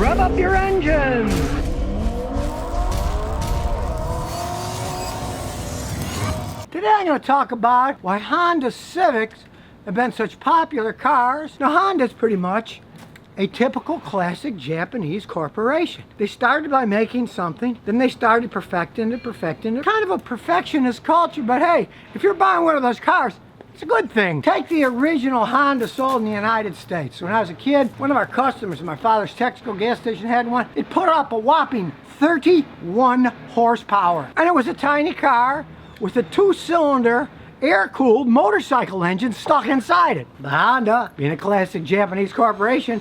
Rev up your engines! Today I'm going to talk about why Honda Civics have been such popular cars. Now Honda's pretty much a typical classic Japanese corporation. They started by making something, then they started perfecting it. Kind of a perfectionist culture, but hey, if you're buying one of those cars, it's a good thing. Take the original Honda sold in the United States. When I was a kid, one of our customers at my father's Texaco gas station had one. It put up a whopping 31 horsepower. And it was a tiny car with a 2-cylinder air-cooled motorcycle engine stuck inside it. The Honda, being a classic Japanese corporation,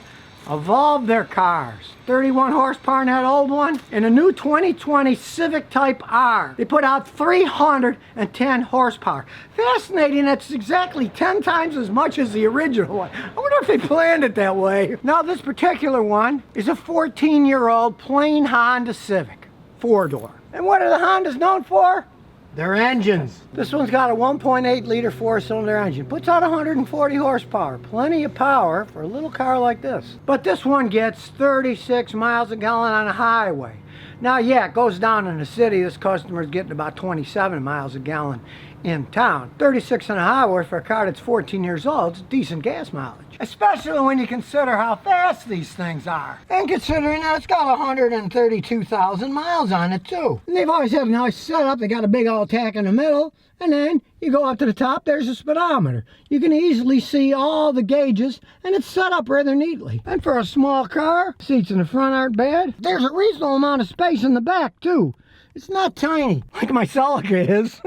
evolved their cars. 31 horsepower in that old one. In a new 2020 Civic Type R, they put out 310 horsepower. Fascinating, that's exactly 10 times as much as the original one. I wonder if they planned it that way. Now this particular one is a 14-year-old plain Honda Civic, 4-door. And what are the Hondas known for? Their engines. This one's got a 1.8 liter 4-cylinder engine. Puts out 140 horsepower. Plenty of power for a little car like this. But this one gets 36 miles a gallon on a highway. Now yeah, it goes down in the city. This customer's getting about 27 miles a gallon in town. 36 on a highway for a car that's 14 years old. It's decent gas mileage. Especially when you consider how fast these things are. And considering that it's got 132,000 miles on it too. And they've always had a nice setup. They got a big old tack in the middle. And then you go up to the top, there's a speedometer. You can easily see all the gauges, and it's set up rather neatly. And for a small car, seats in the front aren't bad. There's a reasonable amount of space in the back too. It's not tiny, like my Celica is.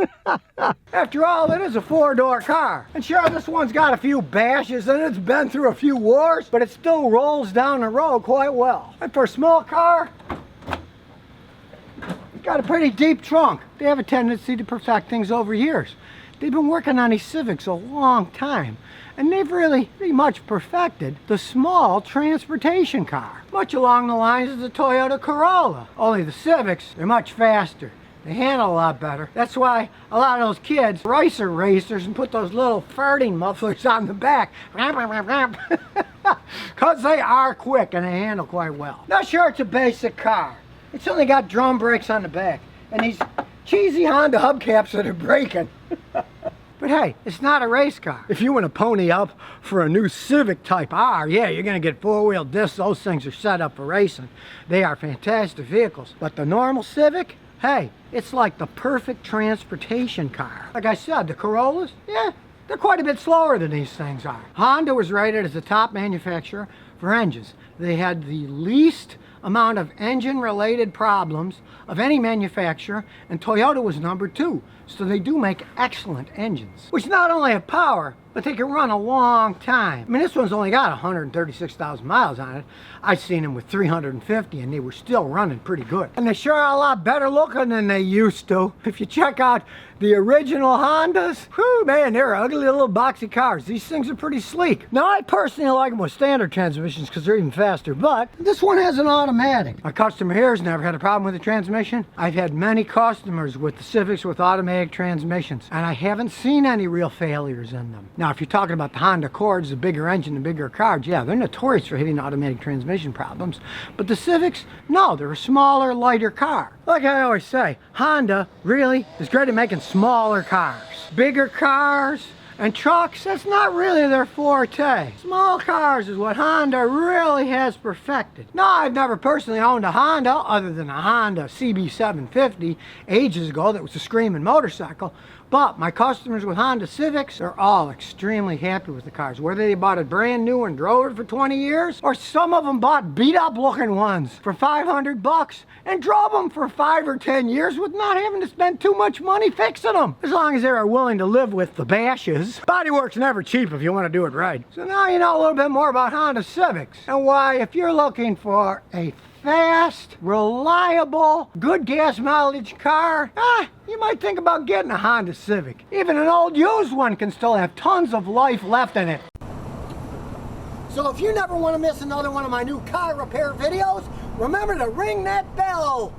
After all, it is a 4-door car. And sure, this one's got a few bashes and it's been through a few wars, but it still rolls down the road quite well. And for a small car, it's got a pretty deep trunk. They have a tendency to perfect things over years. They've been working on these Civics a long time, and they've really pretty much perfected the small transportation car, much along the lines of the Toyota Corolla. Only the Civics, they're much faster. They handle a lot better. That's why a lot of those kids racer racers and put those little farting mufflers on the back. Because they are quick and they handle quite well. Now sure, it's a basic car. It's only got drum brakes on the back and these cheesy Honda hubcaps that are breaking. But hey, it's not a race car. If you want to pony up for a new Civic Type R, yeah, you're going to get 4-wheel discs. Those things are set up for racing. They are fantastic vehicles. But the normal Civic, hey, it's like the perfect transportation car. Like I said, the Corollas, yeah, they're quite a bit slower than these things are. Honda was rated as the top manufacturer for engines. They had the least amount of engine-related problems of any manufacturer, and Toyota was number 2. So they do make excellent engines, which not only have power, but they can run a long time. I mean, this one's only got 136,000 miles on it. I've seen them with 350 and they were still running pretty good. And they sure are a lot better looking than they used to. If you check out the original Hondas, whew, man, they're ugly little boxy cars. These things are pretty sleek. Now, I personally like them with standard transmissions because they're even faster, but this one has an automatic. My customer here has never had a problem with the transmission. I've had many customers with the Civics with automatic transmissions, and I haven't seen any real failures in them. Now, if you're talking about the Honda Accords, the bigger engine, the bigger cars, yeah, they're notorious for hitting automatic transmission problems. But the Civics, no, they're a smaller, lighter car. Like I always say, Honda really is great at making smaller cars. Bigger cars and trucks, that's not really their forte. Small cars is what Honda really has perfected. Now, I've never personally owned a Honda other than a Honda CB750 ages ago that was a screaming motorcycle. But my customers with Honda Civics are all extremely happy with the cars. Whether they bought it brand new and drove it for 20 years, or some of them bought beat up looking ones for 500 bucks and drove them for 5 or 10 years with not having to spend too much money fixing them. As long as they are willing to live with the bashes. Bodywork's never cheap if you want to do it right. So now you know a little bit more about Honda Civics and why, if you're looking for a fast, reliable, good gas mileage car, you might think about getting a Honda Civic. Even an old used one can still have tons of life left in it. So if you never want to miss another one of my new car repair videos, remember to ring that bell.